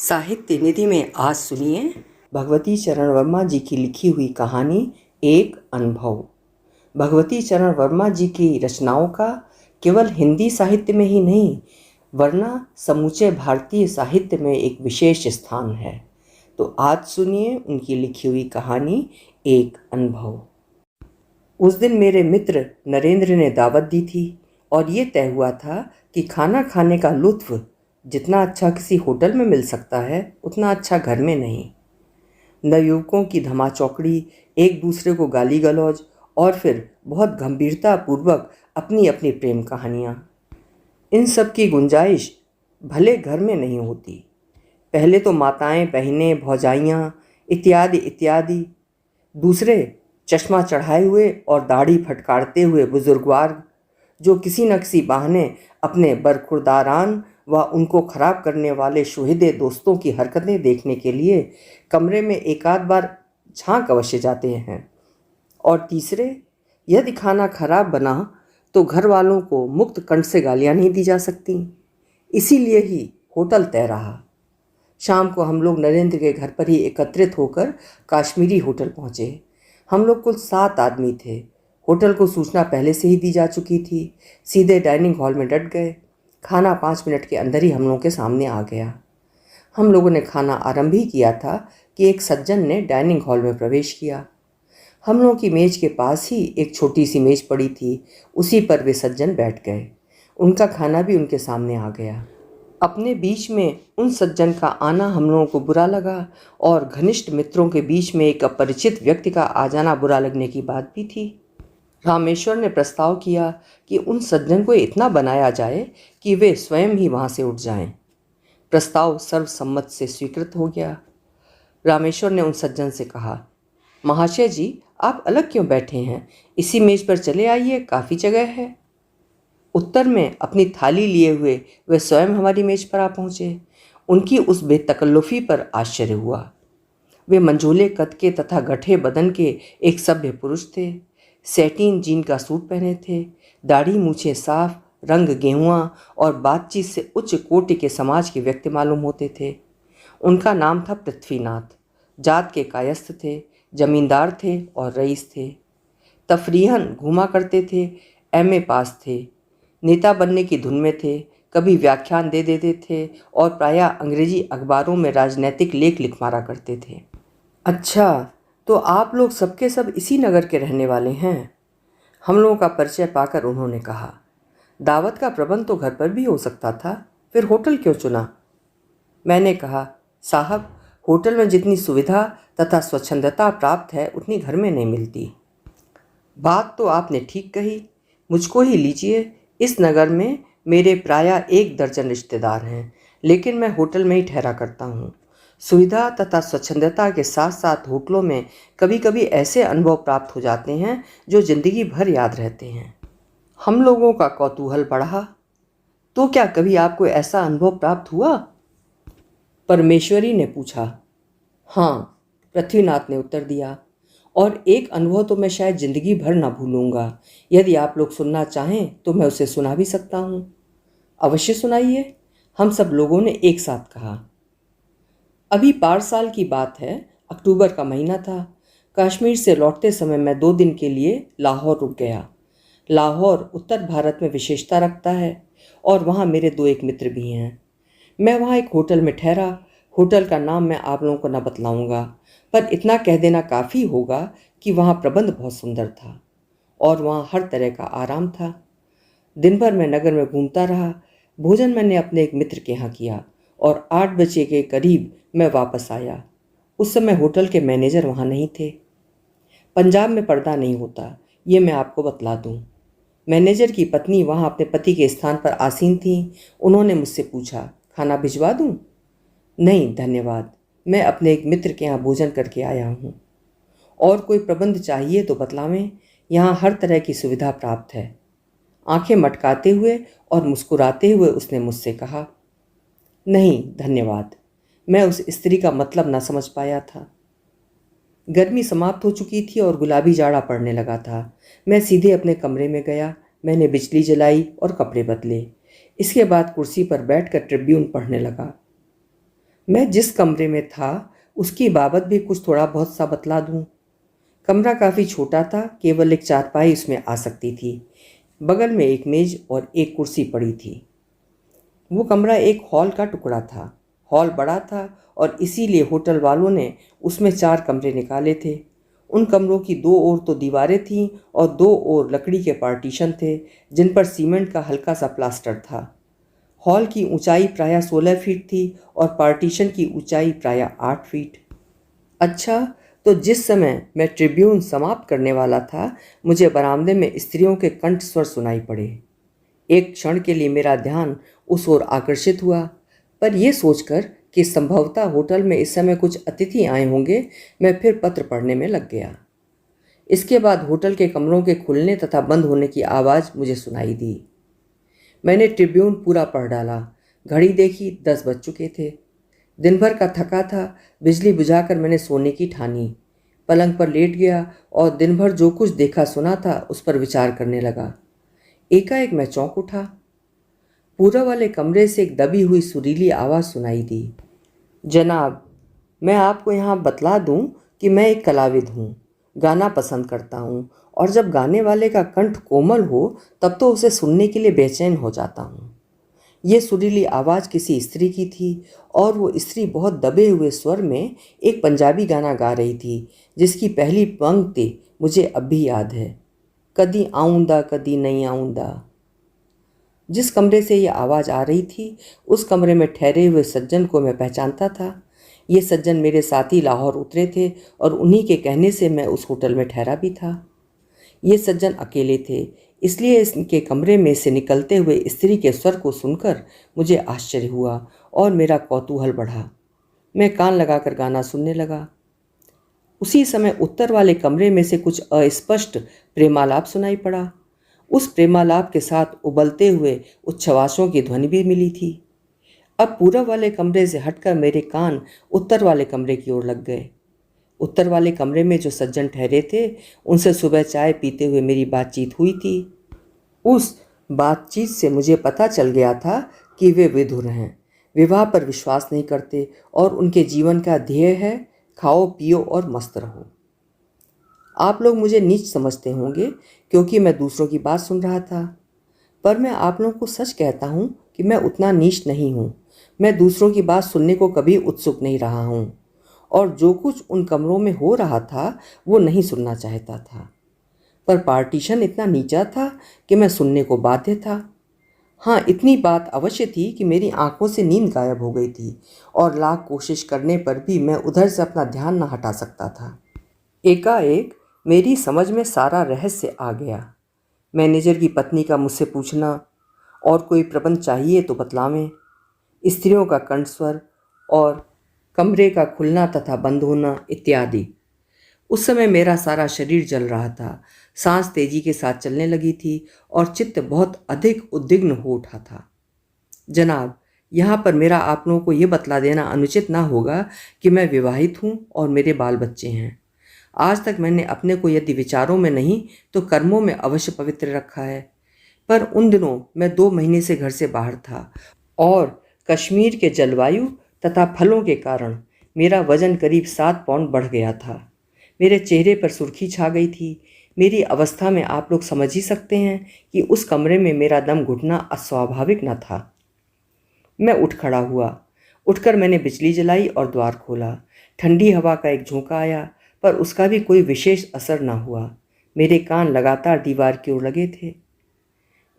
साहित्य निधि में आज सुनिए भगवती चरण वर्मा जी की लिखी हुई कहानी एक अनुभव। भगवती चरण वर्मा जी की रचनाओं का केवल हिंदी साहित्य में ही नहीं वरना समूचे भारतीय साहित्य में एक विशेष स्थान है। तो आज सुनिए उनकी लिखी हुई कहानी एक अनुभव। उस दिन मेरे मित्र नरेंद्र ने दावत दी थी और ये तय हुआ था कि खाना खाने का लुत्फ जितना अच्छा किसी होटल में मिल सकता है उतना अच्छा घर में नहीं। नवयुवकों की धमाचौकड़ी, एक दूसरे को गाली गलौज और फिर बहुत गंभीरता पूर्वक अपनी अपनी प्रेम कहानियाँ, इन सब की गुंजाइश भले घर में नहीं होती। पहले तो माताएं, बहनें, भौजाइयाँ इत्यादि इत्यादि, दूसरे चश्मा चढ़ाए हुए और दाढ़ी फटकारते हुए बुजुर्गवार जो किसी न किसी बहाने अपने बरखुरदारान व उनको खराब करने वाले शुहिदे दोस्तों की हरकतें देखने के लिए कमरे में एक आध बार झांक अवश्य जाते हैं। और तीसरे, यदि खाना खराब बना तो घर वालों को मुक्त कंठ से गालियां नहीं दी जा सकती। इसीलिए ही होटल तय रहा। शाम को हम लोग नरेंद्र के घर पर ही एकत्रित होकर काश्मीरी होटल पहुँचे। हम लोग कुल 7 आदमी थे। होटल को सूचना पहले से ही दी जा चुकी थी। सीधे डाइनिंग हॉल में डट गए। खाना 5 मिनट के अंदर ही हम लोगों के सामने आ गया। हम लोगों ने खाना आरंभ ही किया था कि एक सज्जन ने डाइनिंग हॉल में प्रवेश किया। हम लोगों की मेज के पास ही एक छोटी सी मेज पड़ी थी, उसी पर वे सज्जन बैठ गए। उनका खाना भी उनके सामने आ गया। अपने बीच में उन सज्जन का आना हम लोगों को बुरा लगा और घनिष्ठ मित्रों के बीच में एक अपरिचित व्यक्ति का आ जाना बुरा लगने की बात भी थी। रामेश्वर ने प्रस्ताव किया कि उन सज्जन को इतना बनाया जाए कि वे स्वयं ही वहाँ से उठ जाएं। प्रस्ताव सर्वसम्मत से स्वीकृत हो गया। रामेश्वर ने उन सज्जन से कहा, महाशय जी, आप अलग क्यों बैठे हैं? इसी मेज पर चले आइए, काफ़ी जगह है। उत्तर में अपनी थाली लिए हुए वे स्वयं हमारी मेज पर आ पहुँचे। उनकी उस बेतकल्लुफ़ी पर आश्चर्य हुआ। वे मंझोले कद के तथा गठे बदन के एक सभ्य पुरुष थे। सैटीन जीन का सूट पहने थे। दाढ़ी मूछें साफ, रंग गेहुआ और बातचीत से उच्च कोटि के समाज के व्यक्ति मालूम होते थे। उनका नाम था पृथ्वीनाथ। जात के कायस्थ थे, जमींदार थे और रईस थे। तफरीहन घूमा करते थे, एमए पास थे। नेता बनने की धुन में थे। कभी व्याख्यान दे देते थे और प्रायः अंग्रेजी अखबारों में राजनैतिक लेख लिख मारा करते थे। अच्छा, तो आप लोग सबके सब इसी नगर के रहने वाले हैं? हम लोगों का परिचय पाकर उन्होंने कहा। दावत का प्रबंध तो घर पर भी हो सकता था, फिर होटल क्यों चुना? मैंने कहा, साहब, होटल में जितनी सुविधा तथा स्वच्छंदता प्राप्त है उतनी घर में नहीं मिलती। बात तो आपने ठीक कही। मुझको ही लीजिए, इस नगर में मेरे प्रायः 1 दर्जन रिश्तेदार हैं, लेकिन मैं होटल में ही ठहरा करता हूँ। सुविधा तथा स्वच्छंदता के साथ साथ होटलों में कभी कभी ऐसे अनुभव प्राप्त हो जाते हैं जो जिंदगी भर याद रहते हैं। हम लोगों का कौतूहल बढ़ा। तो क्या कभी आपको ऐसा अनुभव प्राप्त हुआ? परमेश्वरी ने पूछा। हाँ, पृथ्वीनाथ ने उत्तर दिया, और एक अनुभव तो मैं शायद जिंदगी भर ना भूलूंगा। यदि आप लोग सुनना चाहें तो मैं उसे सुना भी सकता हूँ। अवश्य सुनाइए, हम सब लोगों ने एक साथ कहा। अभी 5 साल की बात है, अक्टूबर का महीना था। कश्मीर से लौटते समय मैं 2 दिन के लिए लाहौर रुक गया। लाहौर उत्तर भारत में विशेषता रखता है और वहाँ मेरे 2 एक मित्र भी हैं। मैं वहाँ एक होटल में ठहरा। होटल का नाम मैं आप लोगों को न बतलाऊंगा, पर इतना कह देना काफ़ी होगा कि वहाँ प्रबंध बहुत सुंदर था और वहाँ हर तरह का आराम था। दिन भर मैं नगर में घूमता रहा। भोजन मैंने अपने एक मित्र के यहाँ किया और 8 बजे के करीब मैं वापस आया। उस समय होटल के मैनेजर वहाँ नहीं थे। पंजाब में पर्दा नहीं होता, ये मैं आपको बतला दूँ। मैनेजर की पत्नी वहाँ अपने पति के स्थान पर आसीन थी। उन्होंने मुझसे पूछा, खाना भिजवा दूँ? नहीं धन्यवाद, मैं अपने एक मित्र के यहाँ भोजन करके आया हूँ। और कोई प्रबंध चाहिए तो बतलावें, यहाँ हर तरह की सुविधा प्राप्त है। आंखें मटकाते हुए और मुस्कुराते हुए उसने मुझसे कहा। नहीं धन्यवाद, मैं उस स्त्री का मतलब न समझ पाया था। गर्मी समाप्त हो चुकी थी और गुलाबी जाड़ा पड़ने लगा था। मैं सीधे अपने कमरे में गया। मैंने बिजली जलाई और कपड़े बदले। इसके बाद कुर्सी पर बैठकर ट्रिब्यून पढ़ने लगा। मैं जिस कमरे में था उसकी बाबत भी कुछ थोड़ा बहुत सा बतला दूं। कमरा काफ़ी छोटा था, केवल एक चारपाई उसमें आ सकती थी। बगल में एक मेज और एक कुर्सी पड़ी थी। वो कमरा एक हॉल का टुकड़ा था। हॉल बड़ा था और इसीलिए होटल वालों ने उसमें 4 कमरे निकाले थे। उन कमरों की 2 ओर तो दीवारें थीं और 2 ओर लकड़ी के पार्टीशन थे, जिन पर सीमेंट का हल्का सा प्लास्टर था। हॉल की ऊंचाई प्रायः 16 फीट थी और पार्टीशन की ऊंचाई प्रायः 8 फीट। अच्छा, तो जिस समय मैं ट्रिब्यून समाप्त करने वाला था, मुझे बरामदे में स्त्रियों के कंठ स्वर सुनाई पड़े। एक क्षण के लिए मेरा ध्यान उस ओर आकर्षित हुआ, पर यह सोचकर कि संभवतः होटल में इस समय कुछ अतिथि आए होंगे, मैं फिर पत्र पढ़ने में लग गया। इसके बाद होटल के कमरों के खुलने तथा बंद होने की आवाज़ मुझे सुनाई दी। मैंने ट्रिब्यून पूरा पढ़ डाला। घड़ी देखी, 10 बज चुके थे। दिन भर का थका था। बिजली बुझाकर मैंने सोने की ठानी। पलंग पर लेट गया और दिन भर जो कुछ देखा सुना था उस पर विचार करने लगा। एकाएक मैं चौंक उठा। पूरब वाले कमरे से एक दबी हुई सुरीली आवाज़ सुनाई दी। जनाब, मैं आपको यहाँ बतला दूँ कि मैं एक कलाविद हूँ, गाना पसंद करता हूँ, और जब गाने वाले का कंठ कोमल हो तब तो उसे सुनने के लिए बेचैन हो जाता हूँ। ये सुरीली आवाज़ किसी स्त्री की थी और वो स्त्री बहुत दबे हुए स्वर में एक पंजाबी गाना गा रही थी, जिसकी पहली पंक्ति मुझे अब भी याद है। कदी आऊंदा कदी नहीं आऊंदा। जिस कमरे से यह आवाज़ आ रही थी उस कमरे में ठहरे हुए सज्जन को मैं पहचानता था। ये सज्जन मेरे साथी लाहौर उतरे थे और उन्हीं के कहने से मैं उस होटल में ठहरा भी था। ये सज्जन अकेले थे, इसलिए इनके कमरे में से निकलते हुए स्त्री के स्वर को सुनकर मुझे आश्चर्य हुआ और मेरा कौतूहल बढ़ा। मैं कान लगाकर गाना सुनने लगा। उसी समय उत्तर वाले कमरे में से कुछ अस्पष्ट प्रेमालाप सुनाई पड़ा। उस प्रेमालाप के साथ उबलते हुए उच्छ्वासों की ध्वनि भी मिली थी। अब पूरब वाले कमरे से हटकर मेरे कान उत्तर वाले कमरे की ओर लग गए। उत्तर वाले कमरे में जो सज्जन ठहरे थे उनसे सुबह चाय पीते हुए मेरी बातचीत हुई थी। उस बातचीत से मुझे पता चल गया था कि वे विधुर हैं, विवाह पर विश्वास नहीं करते और उनके जीवन का ध्येय है खाओ पियो और मस्त रहो। आप लोग मुझे नीच समझते होंगे क्योंकि मैं दूसरों की बात सुन रहा था, पर मैं आप लोगों को सच कहता हूँ कि मैं उतना नीच नहीं हूँ। मैं दूसरों की बात सुनने को कभी उत्सुक नहीं रहा हूँ और जो कुछ उन कमरों में हो रहा था वो नहीं सुनना चाहता था, पर पार्टीशन इतना नीचा था कि मैं सुनने को बाध्य था। हाँ, इतनी बात अवश्य थी कि मेरी आंखों से नींद गायब हो गई थी और लाख कोशिश करने पर भी मैं उधर से अपना ध्यान न हटा सकता था। एकाएक मेरी समझ में सारा रहस्य आ गया। मैनेजर की पत्नी का मुझसे पूछना, और कोई प्रबंध चाहिए तो बतलावें, स्त्रियों का कंठस्वर और कमरे का खुलना तथा बंद होना इत्यादि। उस समय मेरा सारा शरीर जल रहा था, सांस तेजी के साथ चलने लगी थी और चित्त बहुत अधिक उद्विग्न हो उठा था। जनाब, यहाँ पर मेरा आप लोगों को ये बतला देना अनुचित ना होगा कि मैं विवाहित हूँ और मेरे बाल बच्चे हैं। आज तक मैंने अपने को यदि विचारों में नहीं तो कर्मों में अवश्य पवित्र रखा है, पर उन दिनों मैं 2 महीने से घर से बाहर था और कश्मीर के जलवायु तथा फलों के कारण मेरा वजन करीब 7 पाउंड बढ़ गया था। मेरे चेहरे पर सुर्खी छा गई थी। मेरी अवस्था में आप लोग समझ ही सकते हैं कि उस कमरे में मेरा दम घुटना अस्वाभाविक न था। मैं उठ खड़ा हुआ। उठकर मैंने बिजली जलाई और द्वार खोला। ठंडी हवा का एक झोंका आया, पर उसका भी कोई विशेष असर न हुआ। मेरे कान लगातार दीवार की ओर लगे थे।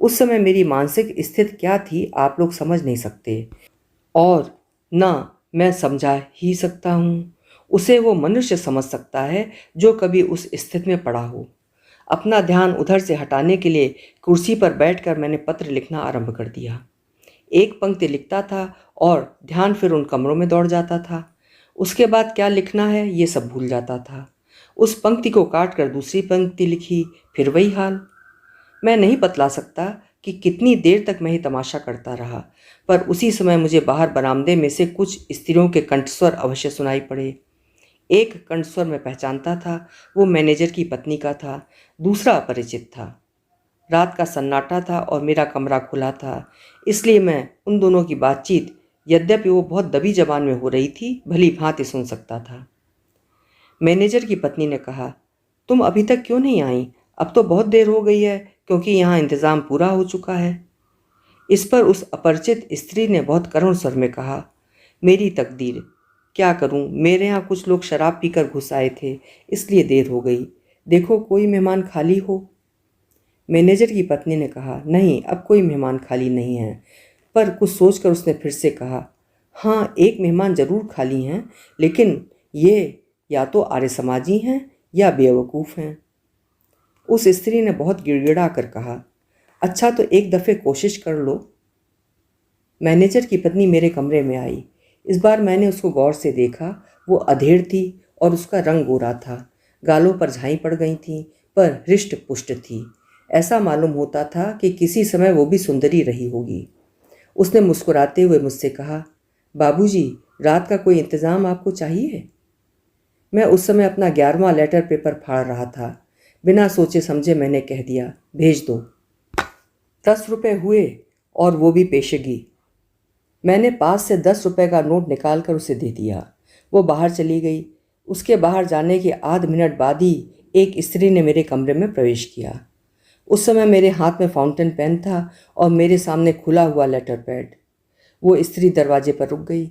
उस समय मेरी मानसिक स्थिति क्या थी आप लोग समझ नहीं सकते, और न मैं समझा ही सकता हूँ। उसे वो मनुष्य समझ सकता है जो कभी उस स्थिति में पड़ा हो। अपना ध्यान उधर से हटाने के लिए कुर्सी पर बैठकर मैंने पत्र लिखना आरंभ कर दिया। एक पंक्ति लिखता था और ध्यान फिर उन कमरों में दौड़ जाता था। उसके बाद क्या लिखना है ये सब भूल जाता था। उस पंक्ति को काट कर दूसरी पंक्ति लिखी, फिर वही हाल। मैं नहीं बतला सकता कि कितनी देर तक मैं ही तमाशा करता रहा, पर उसी समय मुझे बाहर बरामदे में से कुछ स्त्रियों के कंठस्वर अवश्य सुनाई पड़े। एक कंठस्वर मैं पहचानता था, वो मैनेजर की पत्नी का था, दूसरा अपरिचित था। रात का सन्नाटा था और मेरा कमरा खुला था, इसलिए मैं उन दोनों की बातचीत यद्यपि वो बहुत दबी जबान में हो रही थी, भली भांति सुन सकता था। मैनेजर की पत्नी ने कहा, तुम अभी तक क्यों नहीं आई? अब तो बहुत देर हो गई है, क्योंकि यहाँ इंतज़ाम पूरा हो चुका है। इस पर उस अपरिचित स्त्री ने बहुत करुण स्वर में कहा, मेरी तकदीर, क्या करूं, मेरे यहाँ कुछ लोग शराब पीकर घुस आए थे, इसलिए देर हो गई। देखो कोई मेहमान खाली हो। मैनेजर की पत्नी ने कहा, नहीं, अब कोई मेहमान खाली नहीं है। पर कुछ सोचकर उसने फिर से कहा, हाँ, एक मेहमान जरूर खाली हैं, लेकिन ये या तो आर्य समाजी हैं या बेवकूफ़ हैं। उस स्त्री ने बहुत गिड़गिड़ा कर कहा, अच्छा तो एक दफ़े कोशिश कर लो। मैनेजर की पत्नी मेरे कमरे में आई। इस बार मैंने उसको गौर से देखा। वो अधेड़ थी और उसका रंग गोरा था। गालों पर झाई पड़ गई थी, पर हृष्ट पुष्ट थी। ऐसा मालूम होता था कि किसी समय वो भी सुंदरी रही होगी। उसने मुस्कुराते हुए मुझसे कहा, बाबूजी, रात का कोई इंतज़ाम आपको चाहिए? मैं उस समय अपना 11वां लेटर पेपर फाड़ रहा था। बिना सोचे समझे मैंने कह दिया, भेज दो। 10 रुपये हुए, और वो भी पेशगी। मैंने पास से 10 रुपये का नोट निकाल कर उसे दे दिया। वो बाहर चली गई। उसके बाहर जाने के आध मिनट बाद ही एक स्त्री ने मेरे कमरे में प्रवेश किया। उस समय मेरे हाथ में फाउंटेन पेन था और मेरे सामने खुला हुआ लेटर पैड। वो स्त्री दरवाजे पर रुक गई।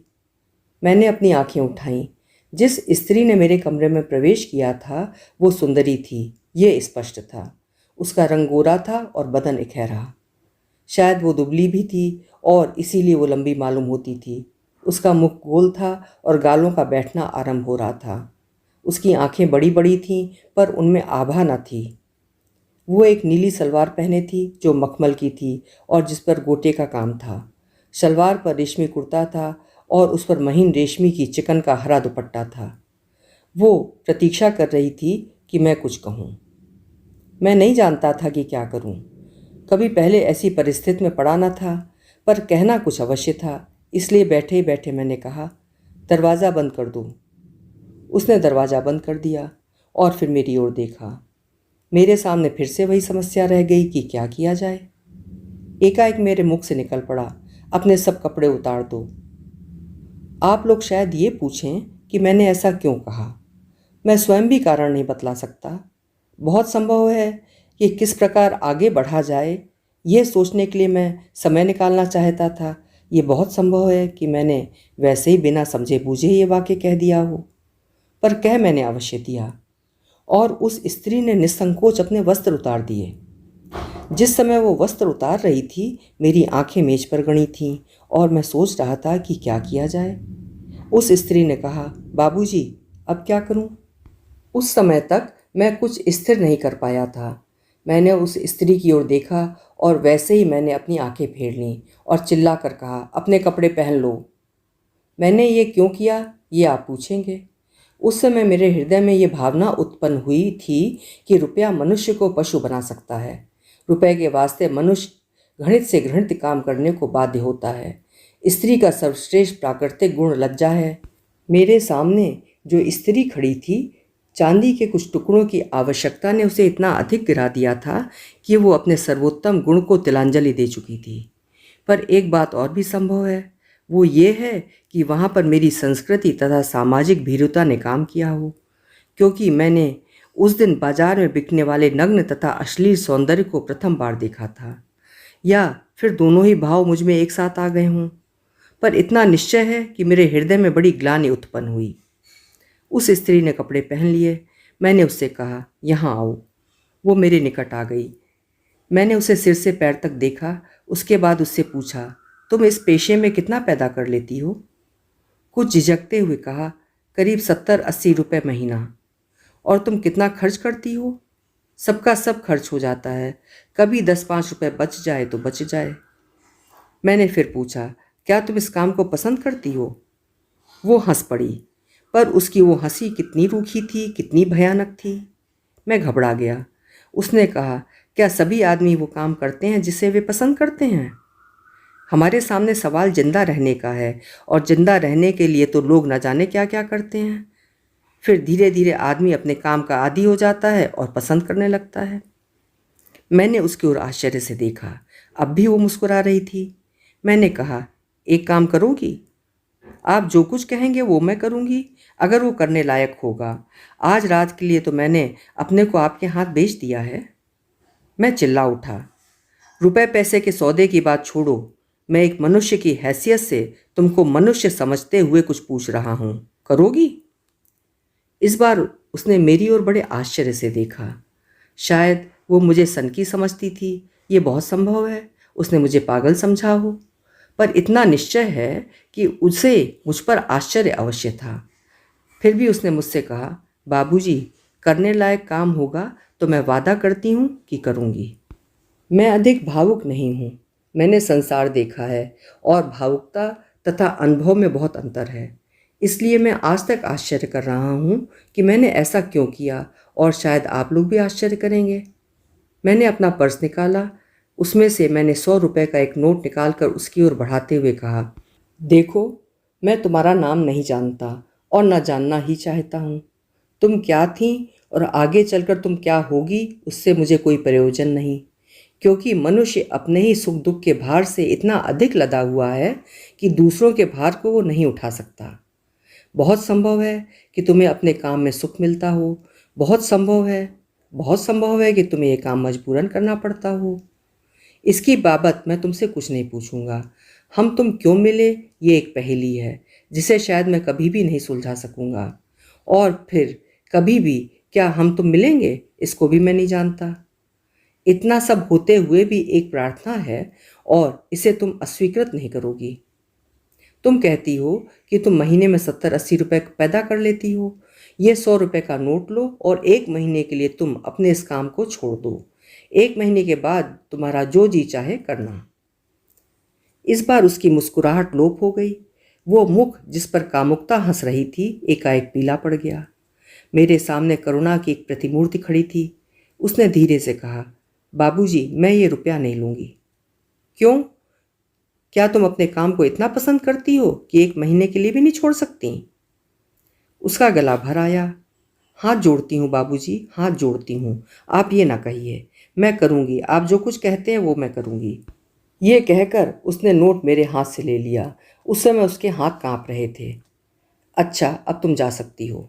मैंने अपनी आंखें उठाईं। जिस स्त्री ने मेरे कमरे में प्रवेश किया था वो सुंदरी थी, ये स्पष्ट था। उसका रंग गोरा था और बदन इकहरा। शायद वो दुबली भी थी और इसीलिए वो लंबी मालूम होती थी। उसका मुख गोल था और गालों का बैठना आरंभ हो रहा था। उसकी आंखें बड़ी बड़ी थीं, पर उनमें आभा न थी। वो एक नीली सलवार पहने थी जो मखमल की थी और जिस पर गोटे का काम था। सलवार पर रेशमी कुर्ता था और उस पर महीन रेशमी की चिकन का हरा दुपट्टा था। वो प्रतीक्षा कर रही थी कि मैं कुछ कहूँ। मैं नहीं जानता था कि क्या करूँ। कभी पहले ऐसी परिस्थिति में पड़ा न था, पर कहना कुछ अवश्य था। इसलिए बैठे ही बैठे मैंने कहा, दरवाज़ा बंद कर दो। उसने दरवाज़ा बंद कर दिया और फिर मेरी ओर देखा। मेरे सामने फिर से वही समस्या रह गई कि क्या किया जाए। एकाएक मेरे मुख से निकल पड़ा, अपने सब कपड़े उतार दो। आप लोग शायद ये पूछें कि मैंने ऐसा क्यों कहा। मैं स्वयं भी कारण नहीं बतला सकता। बहुत संभव है कि किस प्रकार आगे बढ़ा जाए, ये सोचने के लिए मैं समय निकालना चाहता था। ये बहुत संभव है कि मैंने वैसे ही बिना समझे बूझे ये वाक्य कह दिया हो, पर कह मैंने अवश्य दिया। और उस स्त्री ने निसंकोच अपने वस्त्र उतार दिए। जिस समय वो वस्त्र उतार रही थी, मेरी आंखें मेज पर गड़ी थीं और मैं सोच रहा था कि क्या किया जाए। उस स्त्री ने कहा, बाबूजी, अब क्या करूं? उस समय तक मैं कुछ स्थिर नहीं कर पाया था। मैंने उस स्त्री की ओर देखा और वैसे ही मैंने अपनी आंखें फेर लीं और चिल्ला कर कहा, अपने कपड़े पहन लो। मैंने ये क्यों किया, ये आप पूछेंगे। उस समय मेरे हृदय में ये भावना उत्पन्न हुई थी कि रुपया मनुष्य को पशु बना सकता है। रुपये के वास्ते मनुष्य घृणित से घृणित काम करने को बाध्य होता है। स्त्री का सर्वश्रेष्ठ प्राकृतिक गुण लज्जा है। मेरे सामने जो स्त्री खड़ी थी, चांदी के कुछ टुकड़ों की आवश्यकता ने उसे इतना अधिक गिरा दिया था कि वो अपने सर्वोत्तम गुण को तिलांजलि दे चुकी थी। पर एक बात और भी संभव है, वो ये है कि वहाँ पर मेरी संस्कृति तथा सामाजिक भीरुता ने काम किया हो, क्योंकि मैंने उस दिन बाजार में बिकने वाले नग्न तथा अश्लील सौंदर्य को प्रथम बार देखा था, या फिर दोनों ही भाव मुझ में एक साथ आ गए हों। पर इतना निश्चय है कि मेरे हृदय में बड़ी ग्लानि उत्पन्न हुई। उस स्त्री ने कपड़े पहन लिए। मैंने उससे कहा, यहाँ आओ। वो मेरे निकट आ गई। मैंने उसे सिर से पैर तक देखा। उसके बाद उससे पूछा, तुम इस पेशे में कितना पैदा कर लेती हो? कुछ झिझकते हुए कहा, करीब 70-80 रुपये महीना। और तुम कितना खर्च करती हो? सबका सब खर्च हो जाता है, कभी 10-5 रुपये बच जाए तो बच जाए। मैंने फिर पूछा, क्या तुम इस काम को पसंद करती हो? वो हंस पड़ी, पर उसकी वो हंसी कितनी रूखी थी, कितनी भयानक थी। मैं घबरा गया। उसने कहा, क्या सभी आदमी वो काम करते हैं जिसे वे पसंद करते हैं? हमारे सामने सवाल जिंदा रहने का है, और जिंदा रहने के लिए तो लोग न जाने क्या क्या करते हैं। फिर धीरे धीरे आदमी अपने काम का आदी हो जाता है और पसंद करने लगता है। मैंने उसकी ओर आश्चर्य से देखा। अब भी वो मुस्कुरा रही थी। मैंने कहा, एक काम करोगी? आप जो कुछ कहेंगे वो मैं करूँगी, अगर वो करने लायक होगा। आज रात के लिए तो मैंने अपने को आपके हाथ बेच दिया है। मैं चिल्ला उठा, रुपए पैसे के सौदे की बात छोड़ो, मैं एक मनुष्य की हैसियत से तुमको मनुष्य समझते हुए कुछ पूछ रहा हूँ, करोगी? इस बार उसने मेरी ओर बड़े आश्चर्य से देखा। शायद वो मुझे सनकी समझती थी, ये बहुत संभव है। उसने मुझे पागल समझा हो, पर इतना निश्चय है कि उसे मुझ पर आश्चर्य अवश्य था। फिर भी उसने मुझसे कहा, बाबूजी, करने लायक काम होगा तो मैं वादा करती हूँ कि करूँगी। मैं अधिक भावुक नहीं हूँ। मैंने संसार देखा है और भावुकता तथा अनुभव में बहुत अंतर है। इसलिए मैं आज तक आश्चर्य कर रहा हूँ कि मैंने ऐसा क्यों किया, और शायद आप लोग भी आश्चर्य करेंगे। मैंने अपना पर्स निकाला। उसमें से मैंने 100 रुपये का एक नोट निकाल कर उसकी ओर बढ़ाते हुए कहा, देखो, मैं तुम्हारा नाम नहीं जानता और न जानना ही चाहता हूँ। तुम क्या थी और आगे चलकर तुम क्या होगी, उससे मुझे कोई प्रयोजन नहीं, क्योंकि मनुष्य अपने ही सुख दुख के भार से इतना अधिक लदा हुआ है कि दूसरों के भार को वो नहीं उठा सकता। बहुत संभव है कि तुम्हें अपने काम में सुख मिलता हो, बहुत संभव है कि तुम्हें ये काम मजबूरन करना पड़ता हो। इसकी बाबत मैं तुमसे कुछ नहीं पूछूंगा। हम तुम क्यों मिले, ये एक पहेली है जिसे शायद मैं कभी भी नहीं सुलझा सकूंगा, और फिर कभी भी क्या हम तुम मिलेंगे, इसको भी मैं नहीं जानता। इतना सब होते हुए भी एक प्रार्थना है, और इसे तुम अस्वीकृत नहीं करोगी। तुम कहती हो कि तुम महीने में 70-80 रुपए पैदा कर लेती हो। ये 100 रुपए का नोट लो और 1 महीने के लिए तुम अपने इस काम को छोड़ दो। 1 महीने के बाद तुम्हारा जो जी चाहे करना। इस बार उसकी मुस्कुराहट लोप हो गई। वो मुख जिस पर कामुकता हंस रही थी एकाएक पीला पड़ गया। मेरे सामने करुणा की एक प्रतिमूर्ति खड़ी थी। उसने धीरे से कहा, बाबूजी, मैं ये रुपया नहीं लूंगी। क्यों? क्या तुम अपने काम को इतना पसंद करती हो कि 1 महीने के लिए भी नहीं छोड़ सकती? उसका गला भर आया। हाथ जोड़ती हूँ बाबूजी, हाथ जोड़ती हूँ। आप ये ना कहिए। मैं करूँगी, आप जो कुछ कहते हैं वो मैं करूँगी। ये कहकर उसने नोट मेरे हाथ से ले लिया। उस समय उसके हाथ कांप रहे थे। अच्छा, अब तुम जा सकती हो।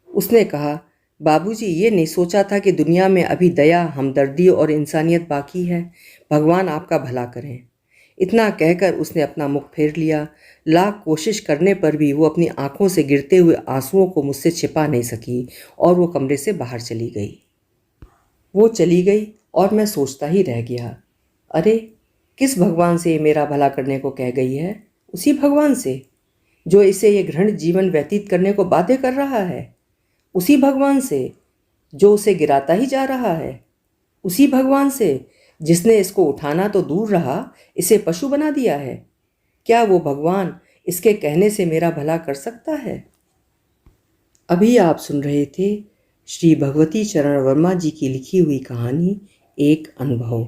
उसने कहा, बाबूजी, ये नहीं सोचा था कि दुनिया में अभी दया, हमदर्दी और इंसानियत बाकी है। भगवान आपका भला करें। इतना कहकर उसने अपना मुख फेर लिया। लाख कोशिश करने पर भी वो अपनी आंखों से गिरते हुए आंसुओं को मुझसे छिपा नहीं सकी, और वो कमरे से बाहर चली गई। वो चली गई और मैं सोचता ही रह गया, अरे, किस भगवान से ये मेरा भला करने को कह गई है? उसी भगवान से जो इसे ये घृणित जीवन व्यतीत करने को बाध्य कर रहा है। उसी भगवान से जो उसे गिराता ही जा रहा है। उसी भगवान से जिसने इसको उठाना तो दूर रहा, इसे पशु बना दिया है। क्या वो भगवान इसके कहने से मेरा भला कर सकता है? अभी आप सुन रहे थे श्री भगवती चरण वर्मा जी की लिखी हुई कहानी एक अनुभव।